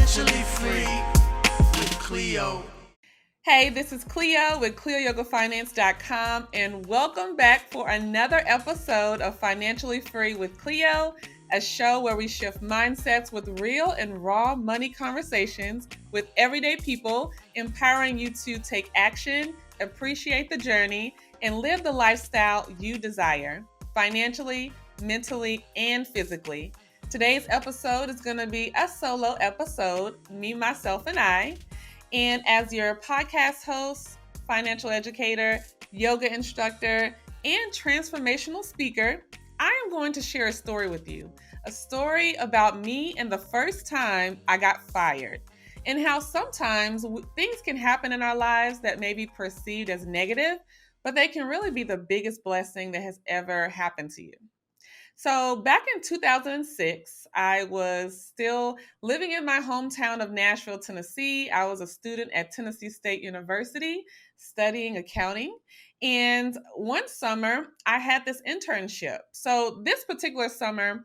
Financially free with Cleo. Hey, this is Cleo with CleoYogaFinance.com, and welcome back for another episode of Financially Free with Cleo, a show where we shift mindsets with real and raw money conversations with everyday people, empowering you to take action, appreciate the journey, and live the lifestyle you desire, financially, mentally, and physically. Today's episode is going to be a solo episode, me, myself, and I. And as your podcast host, financial educator, yoga instructor, and transformational speaker, I am going to share a story with you. A story about me and the first time I got fired, and how sometimes things can happen in our lives that may be perceived as negative, but they can really be the biggest blessing that has ever happened to you. So, back in 2006, I was still living in my hometown of Nashville, Tennessee. I was a student at Tennessee State University studying accounting. And one summer, I had this internship. So, this particular summer,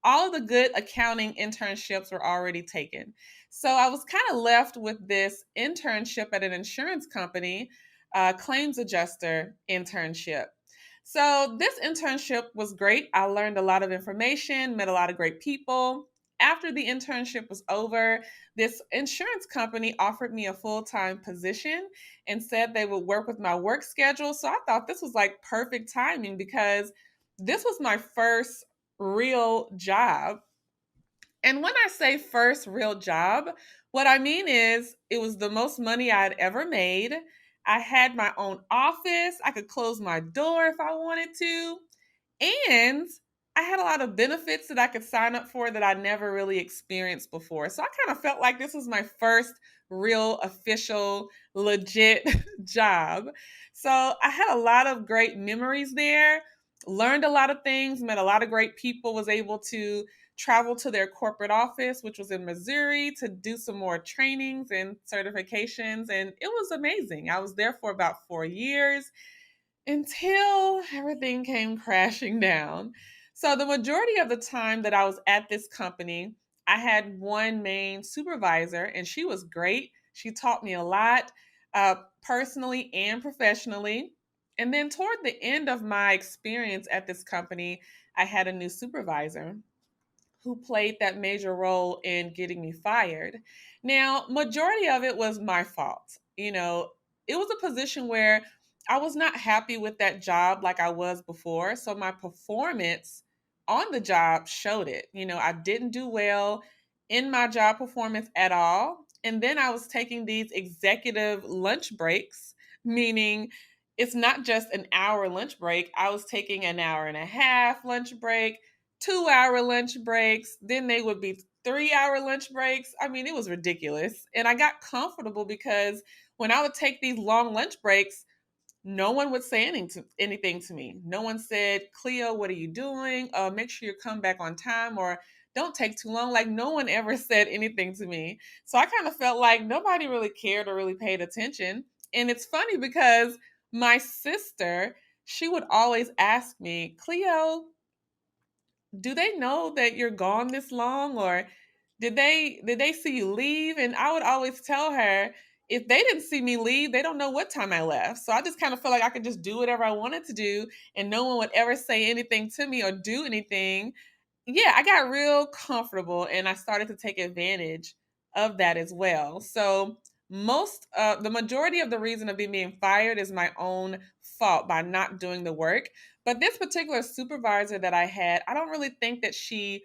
all of the good accounting internships were already taken. So, I was kind of left with this internship at an insurance company, claims adjuster internship. So, this internship was great. I learned a lot of information, met a lot of great people. After the internship was over, this insurance company offered me a full time position and said they would work with my work schedule. So, I thought this was like perfect timing because this was my first real job. And when I say first real job, what I mean is it was the most money I'd ever made. I had my own office. I could close my door if I wanted to. And I had a lot of benefits that I could sign up for that I never really experienced before. So I kind of felt like this was my first real, official, legit job. So I had a lot of great memories there, learned a lot of things, met a lot of great people, was able to travel to their corporate office, which was in Missouri, to do some more trainings and certifications. And it was amazing. I was there for about 4 years until everything came crashing down. So, the majority of the time that I was at this company, I had one main supervisor, and she was great. She taught me a lot, personally and professionally. And then, toward the end of my experience at this company, I had a new supervisor who played that major role in getting me fired. Now, majority of it was my fault. It was a position where I was not happy with that job like I was before. So my performance on the job showed it. I didn't do well in my job performance at all. And then I was taking these executive lunch breaks, meaning it's not just an hour lunch break. I was taking an hour and a half lunch break, 2 hour lunch breaks. Then they would be 3 hour lunch breaks. I mean, it was ridiculous. And I got comfortable because when I would take these long lunch breaks, no one would say anything to me. No one said, Cleo, what are you doing? Make sure you come back on time, or don't take too long. Like, no one ever said anything to me. So I kind of felt like nobody really cared or really paid attention. And it's funny because my sister, she would always ask me, Cleo, do they know that you're gone this long, or did they see you leave? And I would always tell her, if they didn't see me leave, they don't know what time I left. So I just kind of felt like I could just do whatever I wanted to do, and no one would ever say anything to me or do anything. Yeah, I got real comfortable, and I started to take advantage of that as well. So the majority of the reason of me being fired is my own fault by not doing the work. But this particular supervisor that I had, I don't really think that she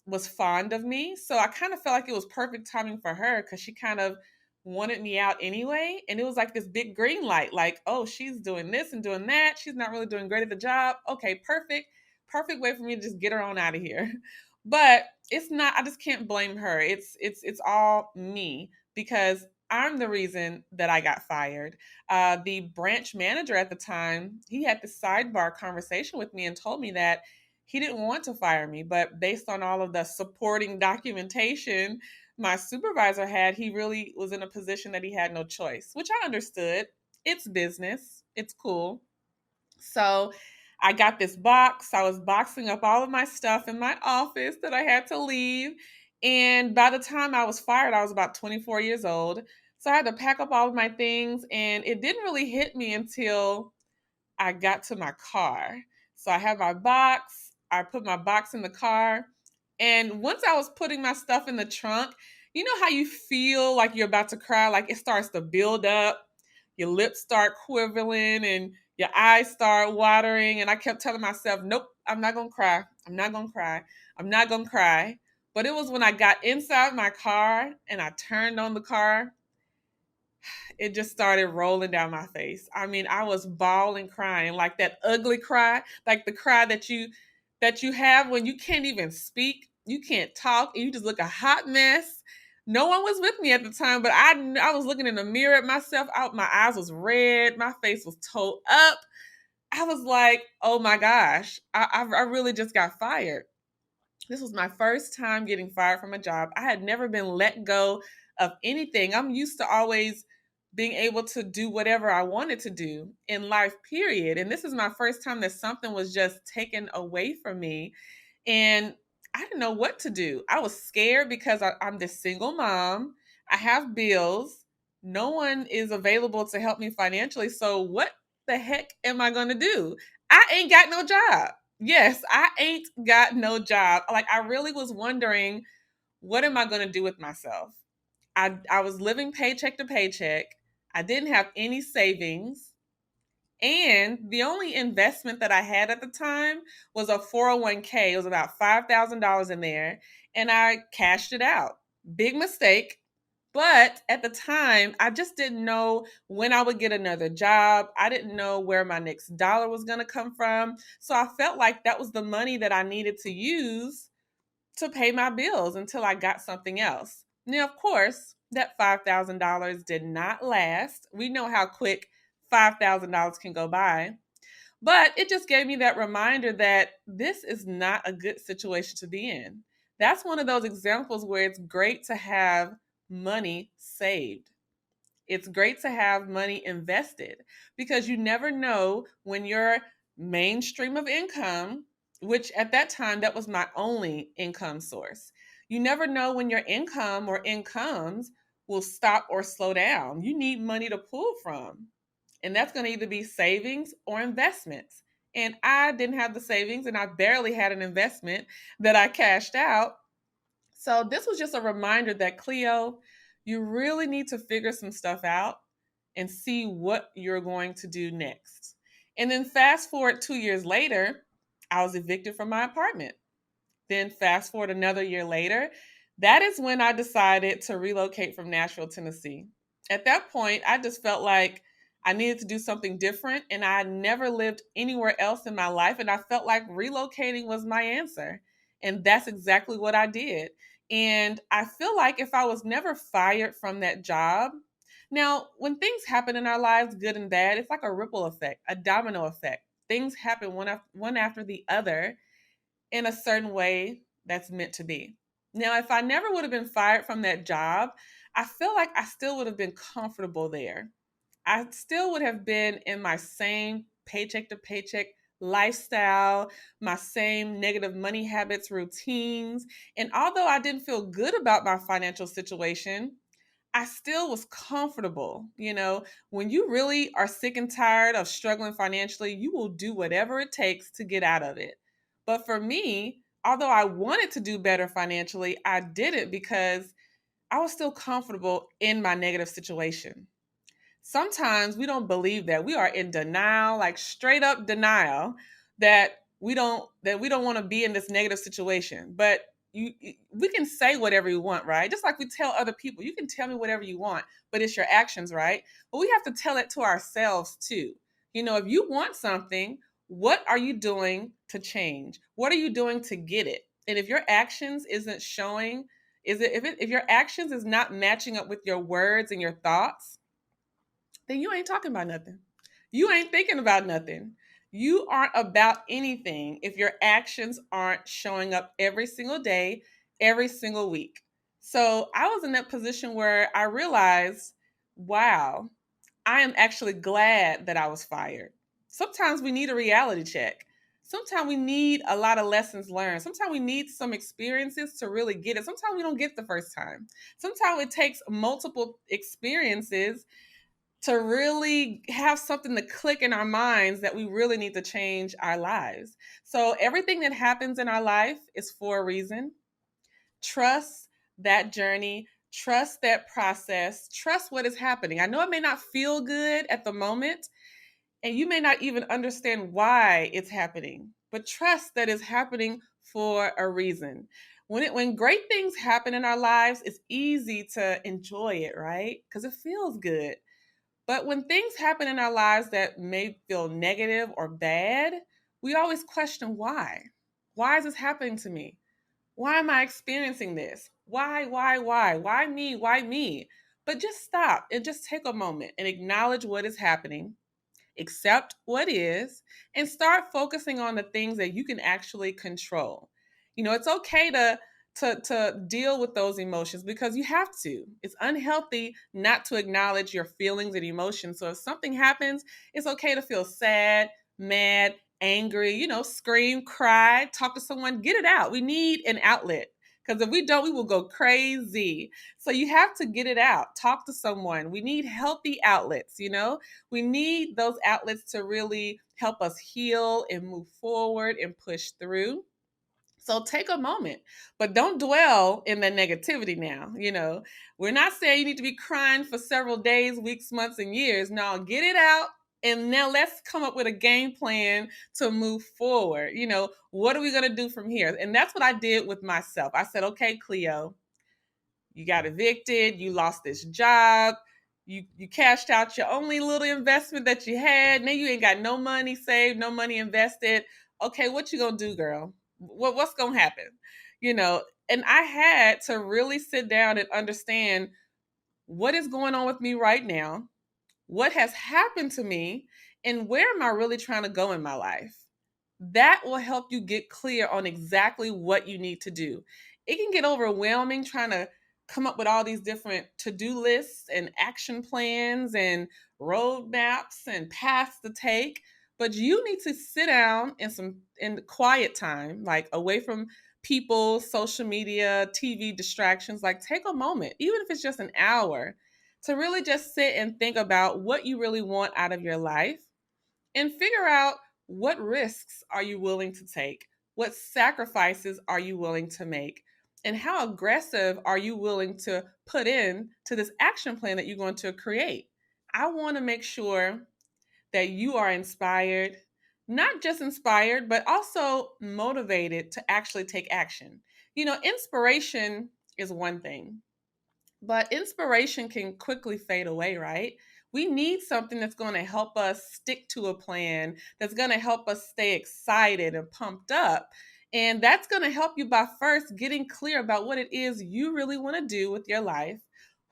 was fond of me. So I kind of felt like it was perfect timing for her because she kind of wanted me out anyway. And it was like this big green light, like, oh, she's doing this and doing that. She's not really doing great at the job. Okay, perfect. Perfect way for me to just get her on out of here. But it's not, I just can't blame her. It's all me because I'm the reason that I got fired. The branch manager at the time, he had this sidebar conversation with me and told me that he didn't want to fire me, but based on all of the supporting documentation my supervisor had, he really was in a position that he had no choice, which I understood. It's business, it's cool. So I got this box. I was boxing up all of my stuff in my office that I had to leave. And by the time I was fired, I was about 24 years old. So I had to pack up all of my things, and it didn't really hit me until I got to my car. So I have my box. I put my box in the car. And once I was putting my stuff in the trunk, you know how you feel like you're about to cry? Like it starts to build up, your lips start quivering, and your eyes start watering. And I kept telling myself, nope, I'm not going to cry. I'm not going to cry. I'm not going to cry. But it was when I got inside my car and I turned on the car, it just started rolling down my face. I mean, I was bawling, crying, like that ugly cry, like the cry that you have when you can't even speak, you can't talk, and you just look a hot mess. No one was with me at the time, but I was looking in the mirror at myself. Out, my eyes was red, my face was toe up. I was like, oh my gosh, I really just got fired. This was my first time getting fired from a job. I had never been let go of anything. I'm used to always being able to do whatever I wanted to do in life, period. And this is my first time that something was just taken away from me. And I didn't know what to do. I was scared because I'm this single mom. I have bills. No one is available to help me financially. So, what the heck am I going to do? I ain't got no job. Yes, I ain't got no job. Like, I really was wondering, what am I going to do with myself? I was living paycheck to paycheck. I didn't have any savings. And the only investment that I had at the time was a 401k. It was about $5,000 in there, and I cashed it out. Big mistake. But at the time, I just didn't know when I would get another job. I didn't know where my next dollar was going to come from. So I felt like that was the money that I needed to use to pay my bills until I got something else. Now, of course, that $5,000 did not last. We know how quick $5,000 can go by. But it just gave me that reminder that this is not a good situation to be in. That's one of those examples where it's great to have money saved. It's great to have money invested because you never know when your main stream of income, which at that time, that was my only income source. You never know when your income or incomes will stop or slow down. You need money to pull from. And that's going to either be savings or investments. And I didn't have the savings and I barely had an investment that I cashed out. So this was just a reminder that, Cleo, you really need to figure some stuff out and see what you're going to do next. And then fast forward 2 years later, I was evicted from my apartment. Then fast forward another year later, that is when I decided to relocate from Nashville, Tennessee. At that point, I just felt like I needed to do something different, and I had never lived anywhere else in my life, and I felt like relocating was my answer. And that's exactly what I did. And I feel like if I was never fired from that job, now when things happen in our lives, good and bad, it's like a ripple effect, a domino effect. Things happen one after the other in a certain way that's meant to be. Now, if I never would have been fired from that job, I feel like I still would have been comfortable there. I still would have been in my same paycheck to paycheck lifestyle, my same negative money habits, routines. And although I didn't feel good about my financial situation, I still was comfortable. When you really are sick and tired of struggling financially, you will do whatever it takes to get out of it. But for me, although I wanted to do better financially, I didn't because I was still comfortable in my negative situation. Sometimes we don't believe that. We are in denial, like straight up denial that we don't want to be in this negative situation. But we can say whatever we want, right? Just like we tell other people, you can tell me whatever you want, but it's your actions, right? But we have to tell it to ourselves too. If you want something, what are you doing to change? What are you doing to get it? And if your actions isn't showing, if your actions is not matching up with your words and your thoughts, then you ain't talking about nothing. You ain't thinking about nothing. You aren't about anything if your actions aren't showing up every single day, every single week. So I was in that position where I realized, wow, I am actually glad that I was fired. Sometimes we need a reality check. Sometimes we need a lot of lessons learned. Sometimes we need some experiences to really get it. Sometimes we don't get the first time. Sometimes it takes multiple experiences to really have something to click in our minds that we really need to change our lives. So everything that happens in our life is for a reason. Trust that journey, trust that process, trust what is happening. I know it may not feel good at the moment, and you may not even understand why it's happening, but trust that it's happening for a reason. When great things happen in our lives, it's easy to enjoy it, right? Because it feels good. But when things happen in our lives that may feel negative or bad, we always question why. Why is this happening to me? Why am I experiencing this? Why? Why me? Why me? But just stop and just take a moment and acknowledge what is happening, accept what is, and start focusing on the things that you can actually control. It's okay to deal with those emotions because you have to. It's unhealthy not to acknowledge your feelings and emotions. So if something happens, it's okay to feel sad, mad, angry, scream, cry, talk to someone, get it out. We need an outlet. Because if we don't, we will go crazy. So you have to get it out. Talk to someone. We need healthy outlets. We need those outlets to really help us heal and move forward and push through. So take a moment, but don't dwell in the negativity now. We're not saying you need to be crying for several days, weeks, months, and years. No, get it out. And now let's come up with a game plan to move forward. What are we going to do from here? And that's what I did with myself. I said, okay, Cleo, you got evicted, you lost this job, you cashed out your only little investment that you had. Now you ain't got no money saved, no money invested. Okay, what you gonna do, girl? What's gonna happen? And I had to really sit down and understand what is going on with me right now, what has happened to me, and where am I really trying to go in my life. That will help you get clear on exactly what you need to do. It can get overwhelming trying to come up with all these different to-do lists and action plans and roadmaps and paths to take, but you need to sit down in quiet time, like away from people, social media, TV distractions. Like take a moment, even if it's just an hour, to really just sit and think about what you really want out of your life and figure out what risks are you willing to take? What sacrifices are you willing to make? And how aggressive are you willing to put in to this action plan that you're going to create? I want to make sure that you are inspired, not just inspired, but also motivated to actually take action. Inspiration is one thing, but inspiration can quickly fade away, right? We need something that's going to help us stick to a plan, that's going to help us stay excited and pumped up. And that's going to help you by first getting clear about what it is you really want to do with your life,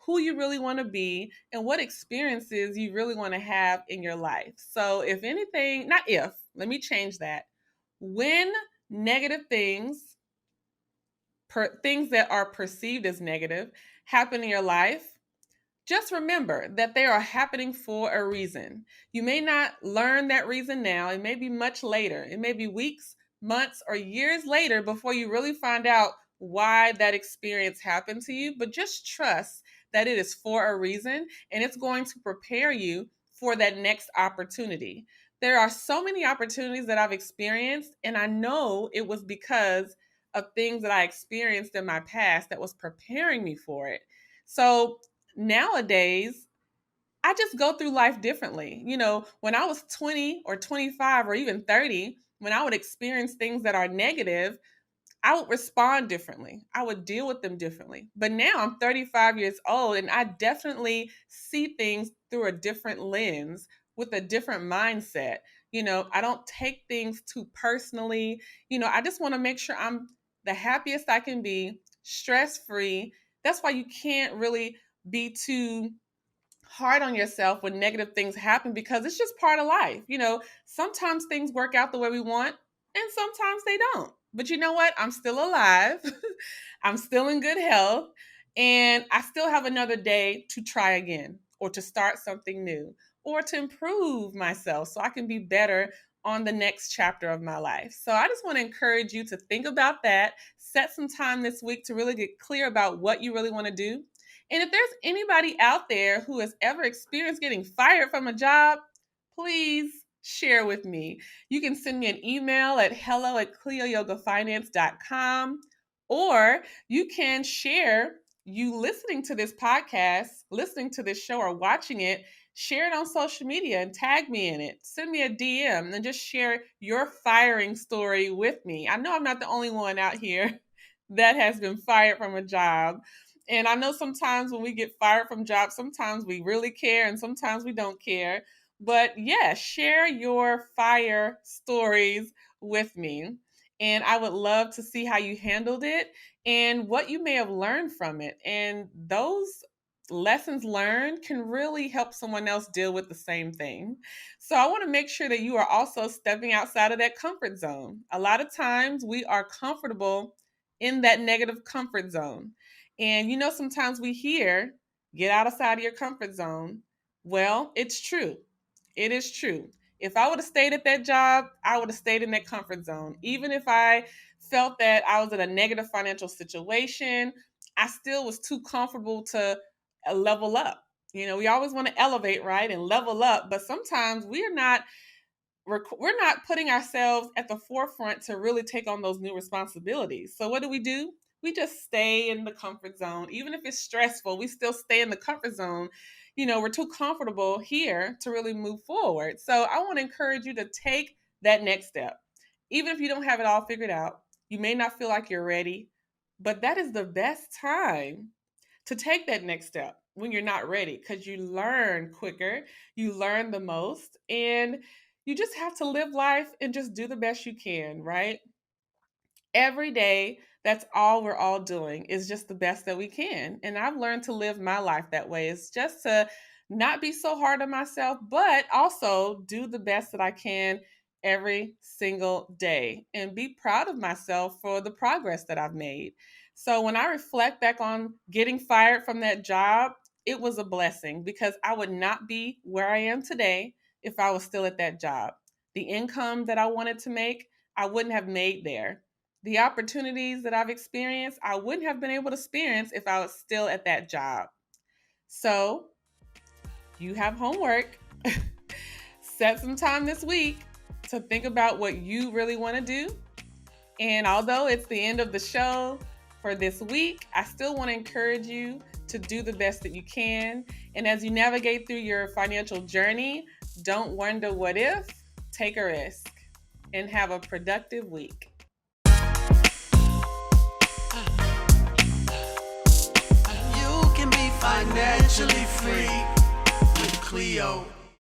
who you really want to be, and what experiences you really want to have in your life. So, if anything, not if, let me change that. When negative things that are perceived as negative happen in your life, just remember that they are happening for a reason. You may not learn that reason now. It may be much later. It may be weeks, months, or years later before you really find out why that experience happened to you. But just trust that it is for a reason and it's going to prepare you for that next opportunity. There are so many opportunities that I've experienced, and I know it was because of things that I experienced in my past that was preparing me for it. So nowadays, I just go through life differently. When I was 20 or 25 or even 30, when I would experience things that are negative, I would respond differently. I would deal with them differently. But now I'm 35 years old and I definitely see things through a different lens with a different mindset. I don't take things too personally. I just want to make sure I'm the happiest I can be, stress free. That's why you can't really be too hard on yourself when negative things happen because it's just part of life. Sometimes things work out the way we want and sometimes they don't. But you know what? I'm still alive. I'm still in good health and I still have another day to try again or to start something new or to improve myself so I can be better on the next chapter of my life. So I just want to encourage you to think about that. Set some time this week to really get clear about what you really want to do. And if there's anybody out there who has ever experienced getting fired from a job, please share with me. You can send me an email at hello@cleoyogafinance.com, or you can share you listening to this podcast, listening to this show, or watching it. Share it on social media and tag me in it. Send me a DM and just share your firing story with me. I know I'm not the only one out here that has been fired from a job. And I know sometimes when we get fired from jobs, sometimes we really care and sometimes we don't care. But yeah, share your fire stories with me. And I would love to see how you handled it and what you may have learned from it. And those lessons learned can really help someone else deal with the same thing. So I want to make sure that you are also stepping outside of that comfort zone. A lot of times we are comfortable in that negative comfort zone. And sometimes we hear, get outside of your comfort zone. Well, it's true. It is true. If I would have stayed at that job, I would have stayed in that comfort zone. Even if I felt that I was in a negative financial situation, I still was too comfortable to level up. We always want to elevate, right? And level up, but sometimes we're not putting ourselves at the forefront to really take on those new responsibilities. So what do? We just stay in the comfort zone. Even if it's stressful, we still stay in the comfort zone. We're too comfortable here to really move forward. So I want to encourage you to take that next step. Even if you don't have it all figured out, you may not feel like you're ready, but that is the best time to take that next step when you're not ready, because you learn quicker, you learn the most, and you just have to live life and just do the best you can, right? Every day, that's all we're all doing is just the best that we can. And I've learned to live my life that way. It's just to not be so hard on myself, but also do the best that I can every single day and be proud of myself for the progress that I've made. So when I reflect back on getting fired from that job, it was a blessing because I would not be where I am today if I was still at that job. The income that I wanted to make, I wouldn't have made there. The opportunities that I've experienced, I wouldn't have been able to experience if I was still at that job. So you have homework. Set some time this week to think about what you really want to do. And although it's the end of the show for this week, I still want to encourage you to do the best that you can. And as you navigate through your financial journey, don't wonder what if, take a risk, and have a productive week. You can be financially free with Cleo.